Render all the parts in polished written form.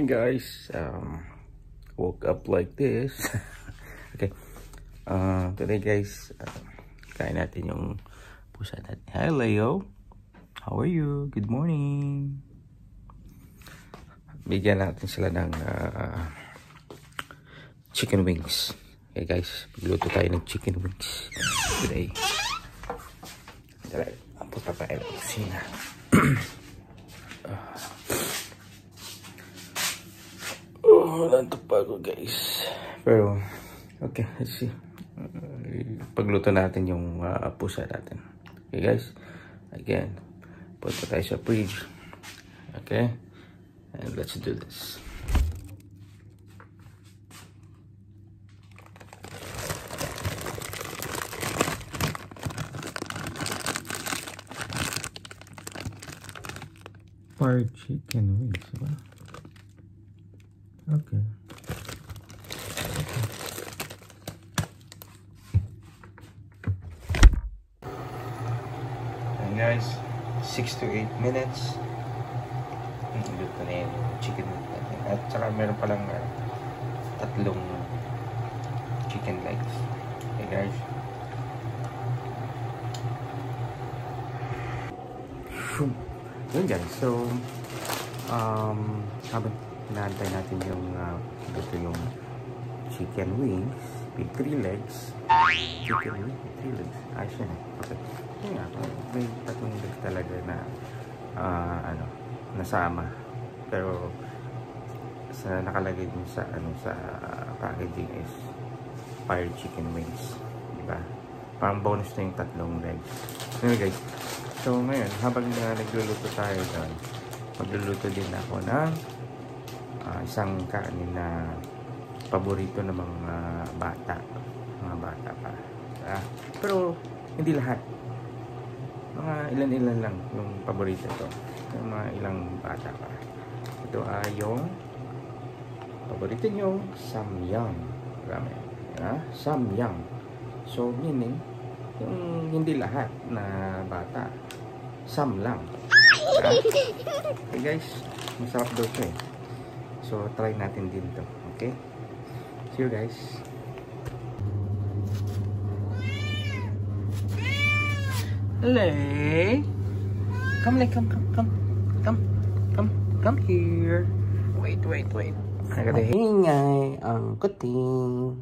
morning, guys. Woke up like this. Okay. Today, guys, kain natin yung pusa natin. Hi, Leo. How are you? Good morning. Bigyan natin sila ng chicken wings. Okay, guys. Magluto tayo ng chicken wings today. Punta tayo ng kusina. Nantok pa ako, guys. Pero, okay, let's see. Pagluto natin yung pusa natin. Okay, guys. Again, punta tayo sa fridge. Okay? And let's do this. Fried chicken wings, diba? Okay. And guys, 6 to 8 minutes. Luto na yung chicken natin. At saka meron palang tatlong chicken legs. Okay, guys. Yun guys. So, habang inaantay natin yung ito yung chicken wings with 3 legs. Chicken wings with 3 legs. Ayos yun eh. Okay. Yun nga. May tatlong legs talaga na nasama. Pero sa nakalagay din sa sa packaging is fried chicken wings. Diba? Parang bonus na yung tatlong legs. Anyway guys. So ngayon, habang nagluluto tayo doon, magluluto din ako ng isang kanin na paborito ng mga bata. Mga bata pa. Pero hindi lahat. Mga ilan-ilan lang yung paborito ito. Yung mga ilang bata pa. Ito ay yung paborito nyo, samyang. Marami. Samyang. So meaning, yung hindi lahat na bata, sam lang. Okay guys, masarap daw ito eh. So try natin din to. Okay? See you guys. Hello. Come here. Wait. Nagahingay ang kuting.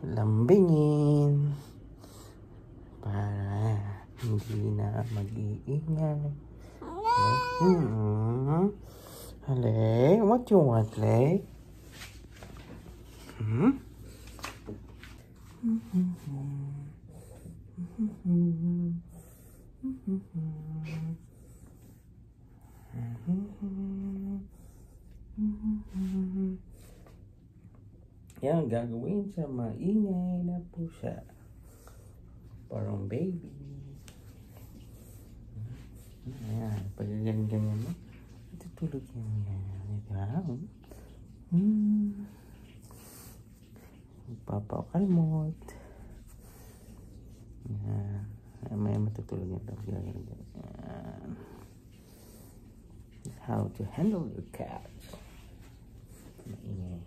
Lambingin. Para hindi na mag-iingay. Hale, what you want, Le? Yan gagawin sa maingay na pusa. Parang baby. Ayan, pag ganyan mo, tutulog yan. Diba? Papakalmot. Ayan. May matutulog yan. Ayan. How to handle your cat. Maingay.